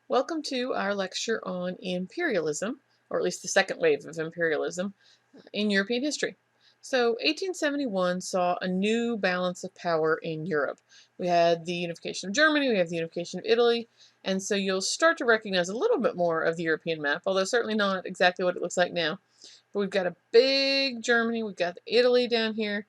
Welcome to our lecture on imperialism, or at least the second wave of imperialism in European history. So 1871 saw a new balance of power in Europe. We had the unification of Germany, we have the unification of Italy, and so you'll start to recognize a little bit more of the European map, although certainly not exactly what it looks like now. But we've got a big Germany, we've got Italy down here.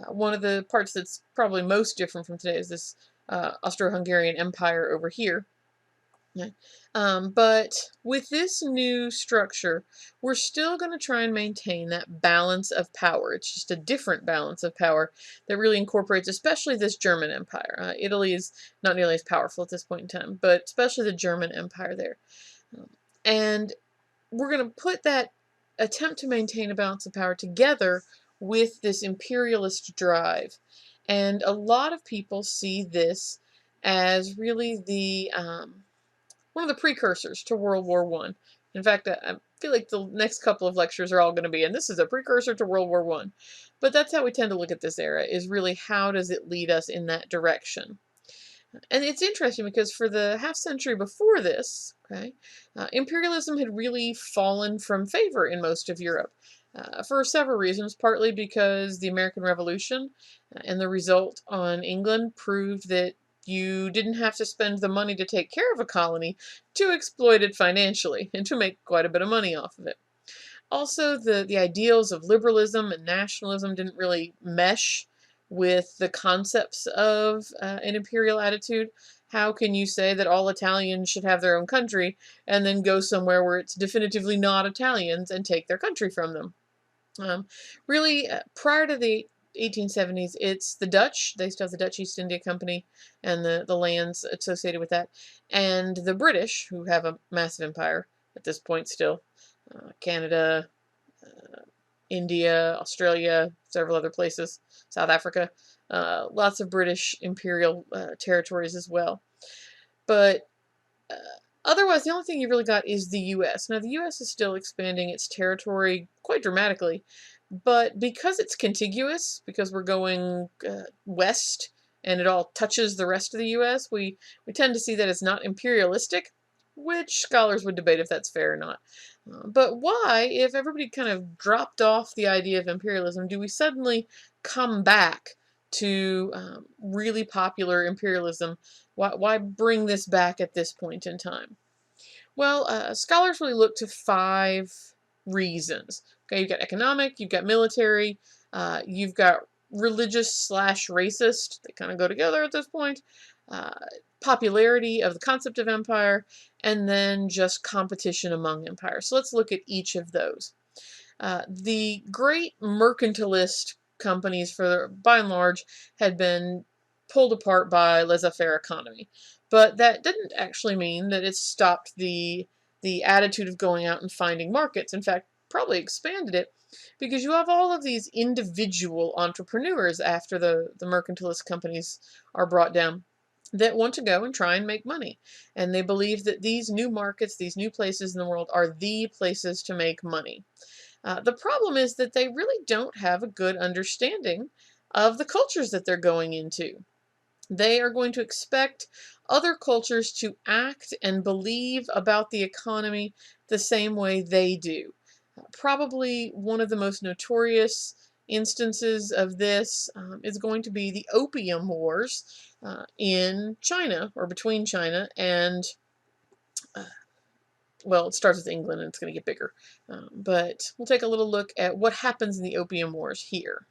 One of the parts that's probably most different from today is this Austro-Hungarian Empire over here. Yeah. But with this new structure, we're still going to try and maintain that balance of power. It's just a different balance of power that really incorporates especially this German Empire. Italy is not nearly as powerful at this point in time, but especially the German Empire there. And we're going to put that attempt to maintain a balance of power together with this imperialist drive. And a lot of people see this as really the one of the precursors to World War I. In fact, I feel like the next couple of lectures are all going to be, and this is a precursor to World War I. But that's how we tend to look at this era, is really how does it lead us in that direction. And it's interesting because for the half century before this, imperialism had really fallen from favor in most of Europe. For several reasons, partly because the American Revolution and the result on England proved that you didn't have to spend the money to take care of a colony to exploit it financially and to make quite a bit of money off of it. Also, the ideals of liberalism and nationalism didn't really mesh with the concepts of an imperial attitude. How can you say that all Italians should have their own country and then go somewhere where it's definitively not Italians and take their country from them? Really, prior to the 1870s, it's the Dutch. They still have the Dutch East India Company and the lands associated with that, and the British, who have a massive empire at this point still. Canada, India, Australia, several other places, South Africa, lots of British imperial territories as well. But otherwise, the only thing you really got is the U.S. Now, the U.S. is still expanding its territory quite dramatically, but because it's contiguous, because we're going west and it all touches the rest of the U.S., we tend to see that as not imperialistic, which scholars would debate if that's fair or not. But why, if everybody kind of dropped off the idea of imperialism, do we suddenly come back to really popular imperialism? Why bring this back at this point in time? Well, scholars really look to 5 reasons. Okay, you've got economic, you've got military, you've got religious / racist. They kind of go together at this point. Popularity of the concept of empire, and then just competition among empires. So let's look at each of those. The great mercantilist companies, by and large, had been pulled apart by laissez-faire economy. But that didn't actually mean that it stopped the attitude of going out and finding markets. In fact, probably expanded it, because you have all of these individual entrepreneurs after the mercantilist companies are brought down that want to go and try and make money. And they believe that these new markets, these new places in the world, are the places to make money. The problem is that they really don't have a good understanding of the cultures that they're going into. They are going to expect other cultures to act and believe about the economy the same way they do. Probably one of the most notorious instances of this is going to be the Opium Wars in China, or between China and, well, it starts with England and it's going to get bigger. But we'll take a little look at what happens in the Opium Wars here.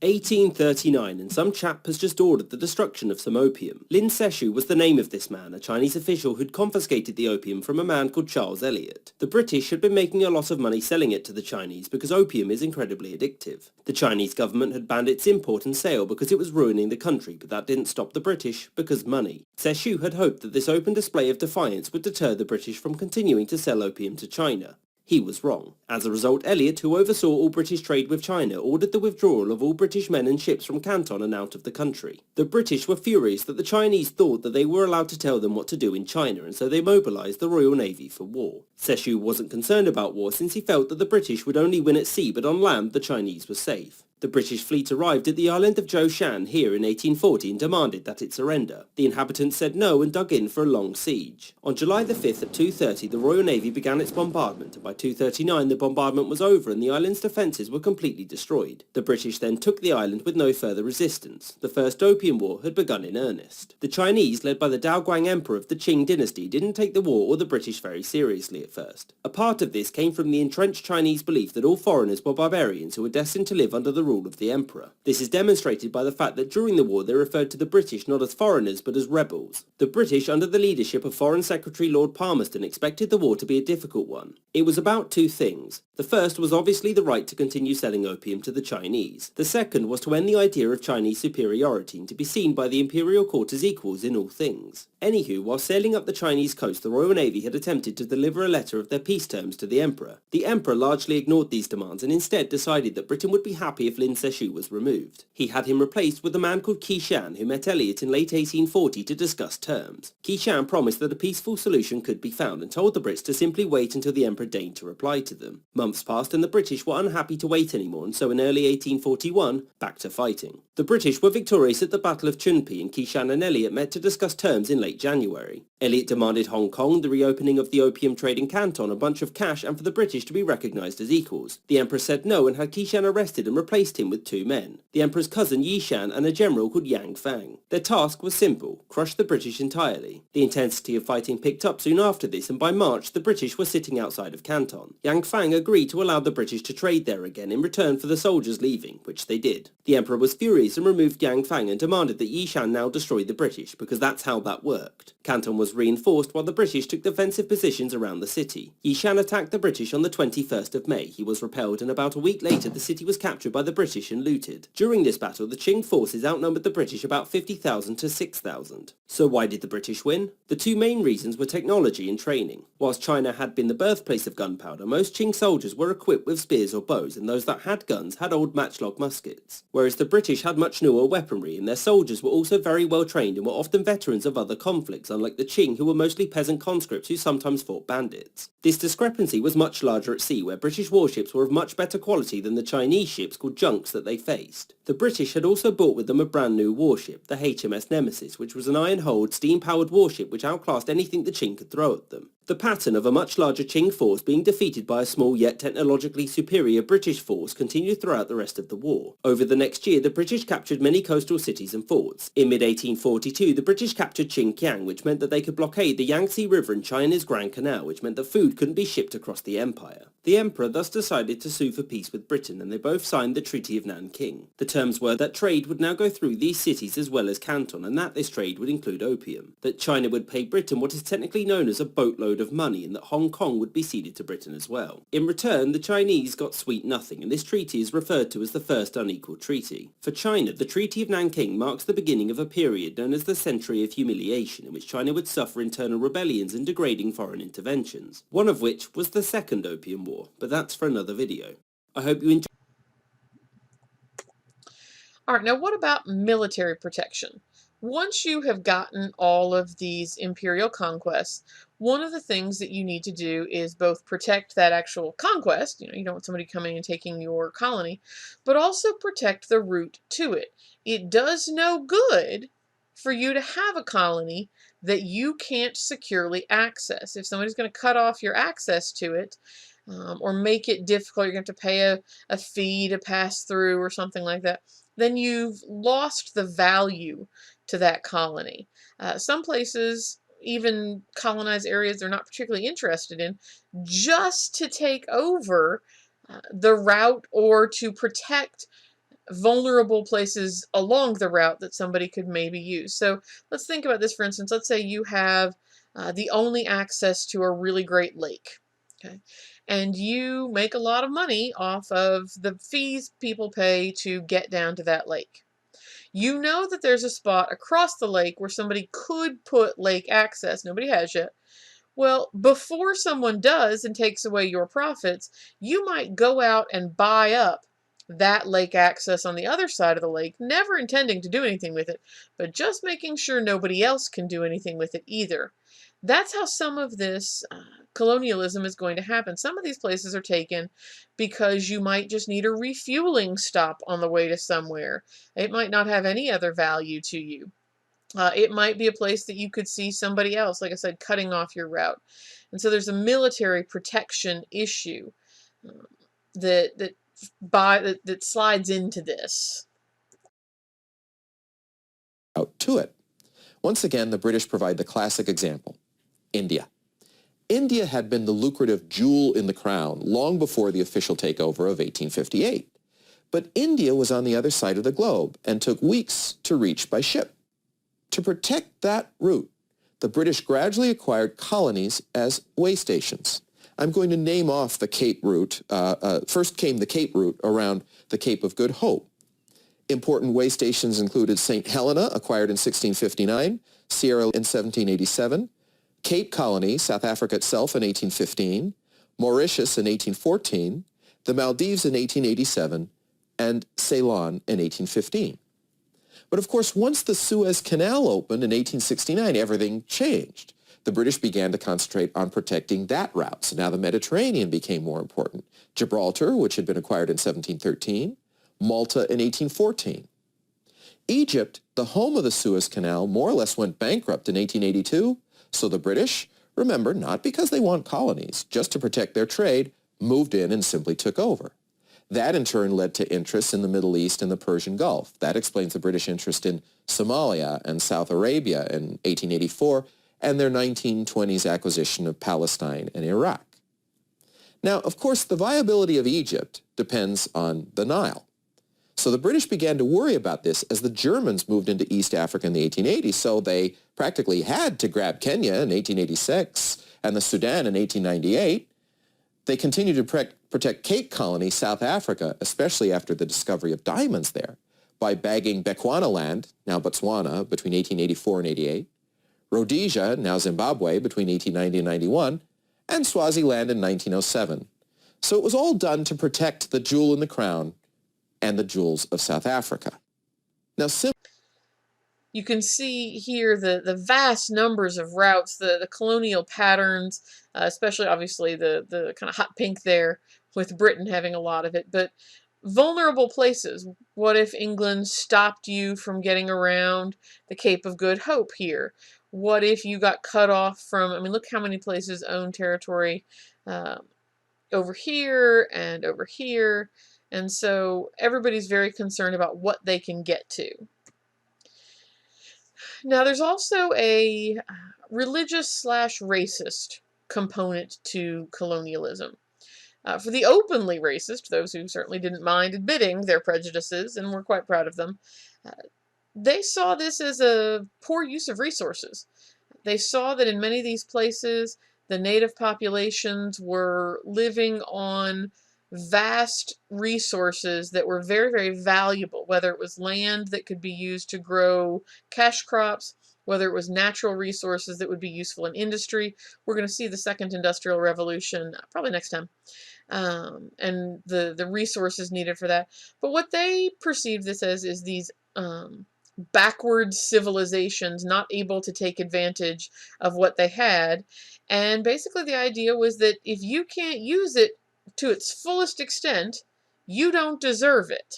1839, and some chap has just ordered the destruction of some opium. Lin Seshu was the name of this man, a Chinese official who'd confiscated the opium from a man called Charles Eliot. The British had been making a lot of money selling it to the Chinese because opium is incredibly addictive. The Chinese government had banned its import and sale because it was ruining the country, but that didn't stop the British, because money. Seshu had hoped that this open display of defiance would deter the British from continuing to sell opium to China. He was wrong. As a result, Eliot, who oversaw all British trade with China, ordered the withdrawal of all British men and ships from Canton and out of the country. The British were furious that the Chinese thought that they were allowed to tell them what to do in China, and so they mobilised the Royal Navy for war. Seshu wasn't concerned about war since he felt that the British would only win at sea, but on land the Chinese were safe. The British fleet arrived at the island of Zhoushan here in 1840 and demanded that it surrender. The inhabitants said no and dug in for a long siege. On July the 5th at 2:30 the Royal Navy began its bombardment, and by 2:39 the bombardment was over and the island's defences were completely destroyed. The British then took the island with no further resistance. The First Opium War had begun in earnest. The Chinese, led by the Daoguang Emperor of the Qing dynasty, didn't take the war or the British very seriously at first. A part of this came from the entrenched Chinese belief that all foreigners were barbarians who were destined to live under the rule of the emperor. This is demonstrated by the fact that during the war they referred to the British not as foreigners but as rebels. The British, under the leadership of Foreign Secretary Lord Palmerston, expected the war to be a difficult one. It was about two things. The first was obviously the right to continue selling opium to the Chinese. The second was to end the idea of Chinese superiority and to be seen by the imperial court as equals in all things. Anywho, while sailing up the Chinese coast, the Royal Navy had attempted to deliver a letter of their peace terms to the emperor. The emperor largely ignored these demands and instead decided that Britain would be happy if Lin Seshu was removed. He had him replaced with a man called Qi Shan, who met Elliot in late 1840 to discuss terms. Qi Shan promised that a peaceful solution could be found and told the Brits to simply wait until the emperor deigned to reply to them. Months passed and the British were unhappy to wait anymore, and so in early 1841, back to fighting. The British were victorious at the Battle of Chunpi, and Qi Shan and Elliot met to discuss terms in late January. Elliot demanded Hong Kong, the reopening of the opium trade in Canton, a bunch of cash, and for the British to be recognised as equals. The emperor said no and had Qi Shan arrested and replaced him with two men, the emperor's cousin Yi Shan and a general called Yang Fang. Their task was simple: crush the British entirely. The intensity of fighting picked up soon after this, and by March the British were sitting outside of Canton. Yang Fang agreed to allow the British to trade there again in return for the soldiers leaving, which they did. The emperor was furious and removed Yang Fang and demanded that Yi Shan now destroy the British, because that's how that worked. Canton was reinforced while the British took defensive positions around the city. Yi Shan attacked the British on the 21st of May. He was repelled, and about a week later the city was captured by the British and looted. During this battle, the Qing forces outnumbered the British about 50,000 to 6,000. So why did the British win? The two main reasons were technology and training. Whilst China had been the birthplace of gunpowder, most Qing soldiers were equipped with spears or bows, and those that had guns had old matchlock muskets. Whereas the British had much newer weaponry, and their soldiers were also very well trained and were often veterans of other conflicts, unlike the Qing, who were mostly peasant conscripts who sometimes fought bandits. This discrepancy was much larger at sea, where British warships were of much better quality than the Chinese ships called junks that they faced. The British had also brought with them a brand new warship, the HMS Nemesis, which was an iron-hulled, steam-powered warship which outclassed anything the Qing could throw at them. The pattern of a much larger Qing force being defeated by a small yet technologically superior British force continued throughout the rest of the war. Over the next year, the British captured many coastal cities and forts. In mid-1842, the British captured Qingqiang, which meant that they could blockade the Yangtze River and China's Grand Canal, which meant that food couldn't be shipped across the empire. The emperor thus decided to sue for peace with Britain, and they both signed the Treaty of Nanking. The terms were that trade would now go through these cities as well as Canton, and that this trade would include opium. That China would pay Britain what is technically known as a boatload of money, and that Hong Kong would be ceded to Britain as well. In return, the Chinese got sweet nothing, and this treaty is referred to as the First Unequal Treaty. For China, the Treaty of Nanking marks the beginning of a period known as the Century of Humiliation, in which China would suffer internal rebellions and degrading foreign interventions, one of which was the Second Opium War, but that's for another video. I hope you enjoyed. Alright, now what about military protection? Once you have gotten all of these imperial conquests, one of the things that you need to do is both protect that actual conquest, you don't want somebody coming and taking your colony, but also protect the route to it. It does no good for you to have a colony that you can't securely access. If somebody's going to cut off your access to it, or make it difficult, you're going to have to pay a fee to pass through or something like that, then you've lost the value to that colony. Some places, even colonized areas they're not particularly interested in, just to take over the route or to protect vulnerable places along the route that somebody could maybe use. So let's think about this, for instance. Let's say you have the only access to a really great lake. Okay, and you make a lot of money off of the fees people pay to get down to that lake. You know that there's a spot across the lake where somebody could put lake access. Nobody has yet. Well, before someone does and takes away your profits, you might go out and buy up that lake access on the other side of the lake, never intending to do anything with it, but just making sure nobody else can do anything with it either. That's how some of this colonialism is going to happen. Some of these places are taken because you might just need a refueling stop on the way to somewhere. It might not have any other value to you. It might be a place that you could see somebody else, like I said, cutting off your route. And so there's a military protection issue um, that slides into this. Out to it. Once again, the British provide the classic example, India. India had been the lucrative jewel in the crown long before the official takeover of 1858. But India was on the other side of the globe and took weeks to reach by ship. To protect that route, the British gradually acquired colonies as way stations. I'm going to name off the Cape route. First came the Cape route around the Cape of Good Hope. Important way stations included St. Helena, acquired in 1659, Sierra in 1787, Cape Colony, South Africa itself in 1815, Mauritius in 1814, the Maldives in 1887, and Ceylon in 1815. But of course, once the Suez Canal opened in 1869, everything changed. The British began to concentrate on protecting that route. So now the Mediterranean became more important. Gibraltar, which had been acquired in 1713, Malta in 1814. Egypt, the home of the Suez Canal, more or less went bankrupt in 1882, so the British, remember, not because they want colonies, just to protect their trade, moved in and simply took over. That in turn led to interests in the Middle East and the Persian Gulf. That explains the British interest in Somalia and South Arabia in 1884 and their 1920s acquisition of Palestine and Iraq. Now, of course, the viability of Egypt depends on the Nile. So the British began to worry about this as the Germans moved into East Africa in the 1880s, so they practically had to grab Kenya in 1886 and the Sudan in 1898. They continued to protect Cape Colony, South Africa, especially after the discovery of diamonds there, by bagging Bechuanaland, now Botswana, between 1884 and 88, Rhodesia, now Zimbabwe, between 1890 and 91, and Swaziland in 1907. So it was all done to protect the jewel in the crown and the jewels of South Africa. Now, you can see here the vast numbers of routes, the colonial patterns, especially obviously the kind of hot pink there with Britain having a lot of it, but vulnerable places. What if England stopped you from getting around the Cape of Good Hope here? What if you got cut off from, I mean, look how many places own territory over here and over here. And so everybody's very concerned about what they can get to. Now, there's also a religious/racist component to colonialism. For the openly racist, those who certainly didn't mind admitting their prejudices and were quite proud of them, uh, they saw this as a poor use of resources. They saw that in many of these places, the native populations were living on vast resources that were very, very valuable, whether it was land that could be used to grow cash crops, whether it was natural resources that would be useful in industry. We're going to see the second industrial revolution probably next time, and the resources needed for that. But what they perceived this as is these backward civilizations not able to take advantage of what they had. And basically the idea was that if you can't use it to its fullest extent, you don't deserve it.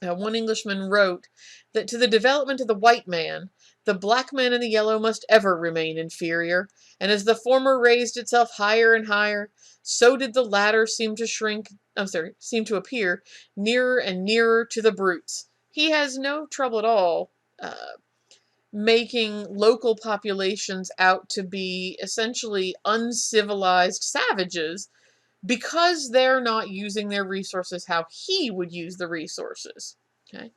One Englishman wrote that to the development of the white man, the black man and the yellow must ever remain inferior, and as the former raised itself higher and higher, so did the latter seem to appear nearer and nearer to the brutes. He has no trouble at all making local populations out to be essentially uncivilized savages because they're not using their resources how he would use the resources. Okay.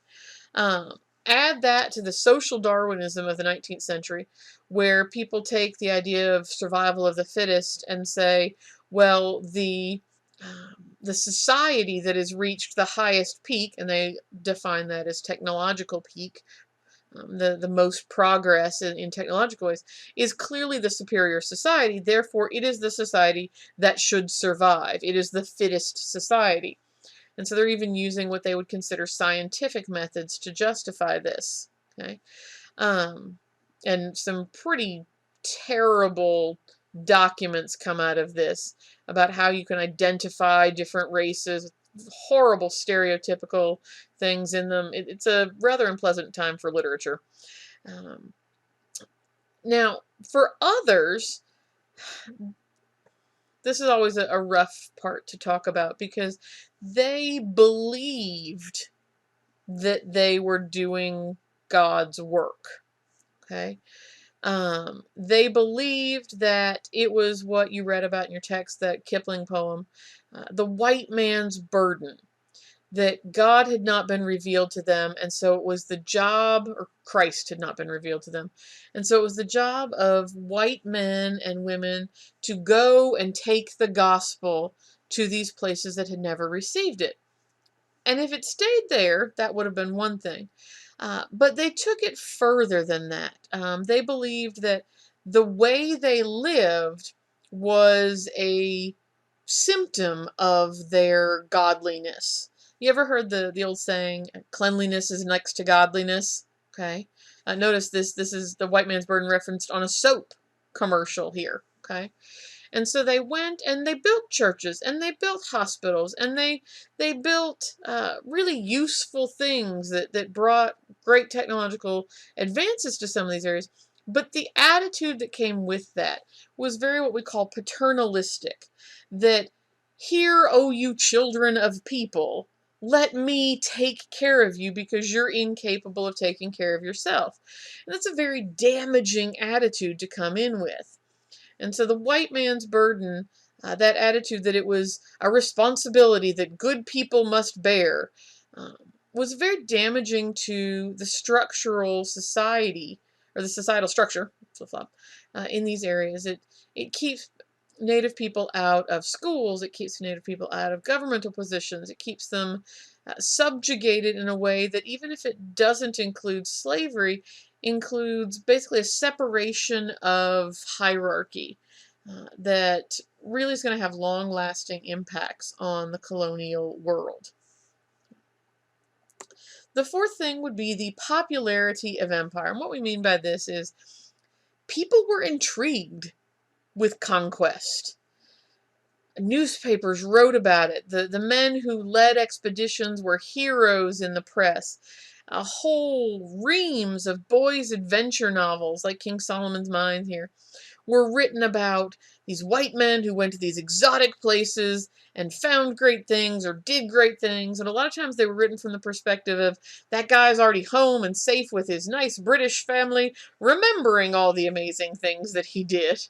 Add that to the social Darwinism of the 19th century, where people take the idea of survival of the fittest and say, well, the society that has reached the highest peak, and they define that as technological peak, the most progress in technological ways, is clearly the superior society. Therefore, it is the society that should survive. It is the fittest society. And so they're even using what they would consider scientific methods to justify this. Okay, and some pretty terrible documents come out of this about how you can identify different races, horrible stereotypical things in them. It's a rather unpleasant time for literature. Um, Now, for others, this is always a rough part to talk about because they believed that they were doing God's work. Okay? They believed that it was what you read about in your text, that Kipling poem, the white man's burden, that God had not been revealed to them, and so it was the job, or Christ had not been revealed to them, and so it was the job of white men and women to go and take the gospel to these places that had never received it. And if it stayed there, that would have been one thing. But they took it further than that. They believed that the way they lived was a symptom of their godliness. You ever heard the old saying, cleanliness is next to godliness? Okay. Notice this is the white man's burden referenced on a soap commercial here. Okay. And so they went and they built churches and they built hospitals and they built really useful things that brought great technological advances to some of these areas. But the attitude that came with that was very what we call paternalistic. That here, oh, you children of people, let me take care of you because you're incapable of taking care of yourself. And that's a very damaging attitude to come in with. And so the white man's burden, that attitude that it was a responsibility that good people must bear, um, was very damaging to the structural society, or the societal structure, flip-flop, in these areas. It keeps Native people out of schools, it keeps Native people out of governmental positions, it keeps them subjugated in a way that, even if it doesn't include slavery, includes basically a separation of hierarchy that really is going to have long-lasting impacts on the colonial world. The fourth thing would be the popularity of empire. And what we mean by this is people were intrigued with conquest. Newspapers wrote about it. The men who led expeditions were heroes in the press. A whole reams of boys' adventure novels, like King Solomon's Mines here, were written about these white men who went to these exotic places and found great things or did great things. And a lot of times they were written from the perspective of that guy's already home and safe with his nice British family, remembering all the amazing things that he did.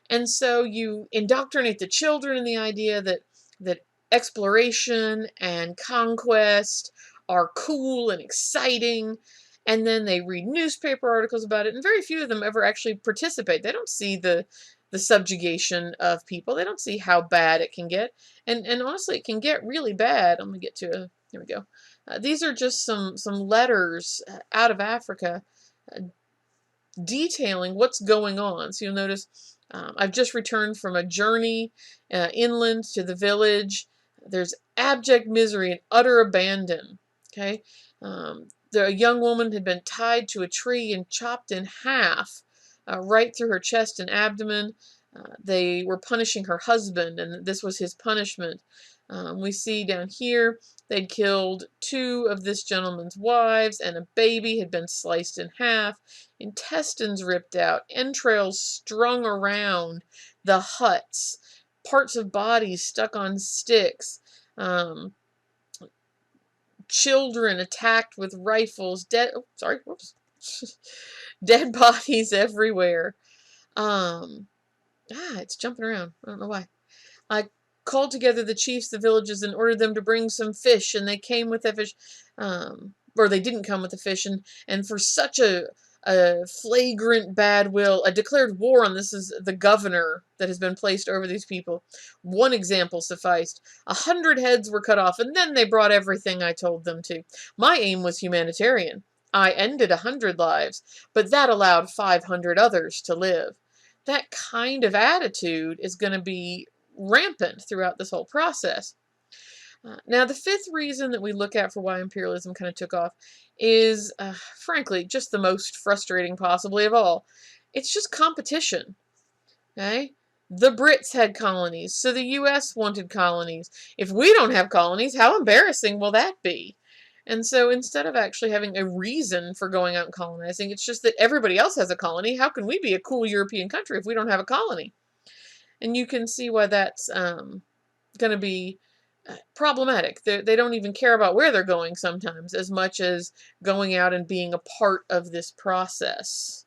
And so you indoctrinate the children in the idea that exploration and conquest are cool and exciting, and then they read newspaper articles about it, and very few of them ever actually participate. They don't see the subjugation of people. They don't see how bad it can get, and honestly, it can get really bad. I'm gonna get to here we go. These are just some letters out of Africa detailing what's going on. So you'll notice I've just returned from a journey inland to the village. There's abject misery and utter abandon. Okay, the young woman had been tied to a tree and chopped in half, right through her chest and abdomen. They were punishing her husband, and this was his punishment. We see down here they'd killed two of this gentleman's wives, and a baby had been sliced in half, intestines ripped out, entrails strung around the huts, parts of bodies stuck on sticks, children attacked with rifles, dead bodies everywhere. It's jumping around. I don't know why. I called together the chiefs of the villages and ordered them to bring some fish, and they came with that fish, or they didn't come with the fish, and for such a flagrant bad will, a declared war on this is the governor that has been placed over these people. One example sufficed. 100 heads were cut off, and then they brought everything I told them to. My aim was humanitarian. I ended 100 lives, but that allowed 500 others to live. That kind of attitude is going to be rampant throughout this whole process. Now, the fifth reason that we look at for why imperialism kind of took off is, frankly, just the most frustrating possibly of all. It's just competition. Okay? The Brits had colonies, so the US wanted colonies. If we don't have colonies, how embarrassing will that be? And so instead of actually having a reason for going out and colonizing, it's just that everybody else has a colony. How can we be a cool European country if we don't have a colony? And you can see why that's going to be problematic. They don't even care about where they're going sometimes as much as going out and being a part of this process.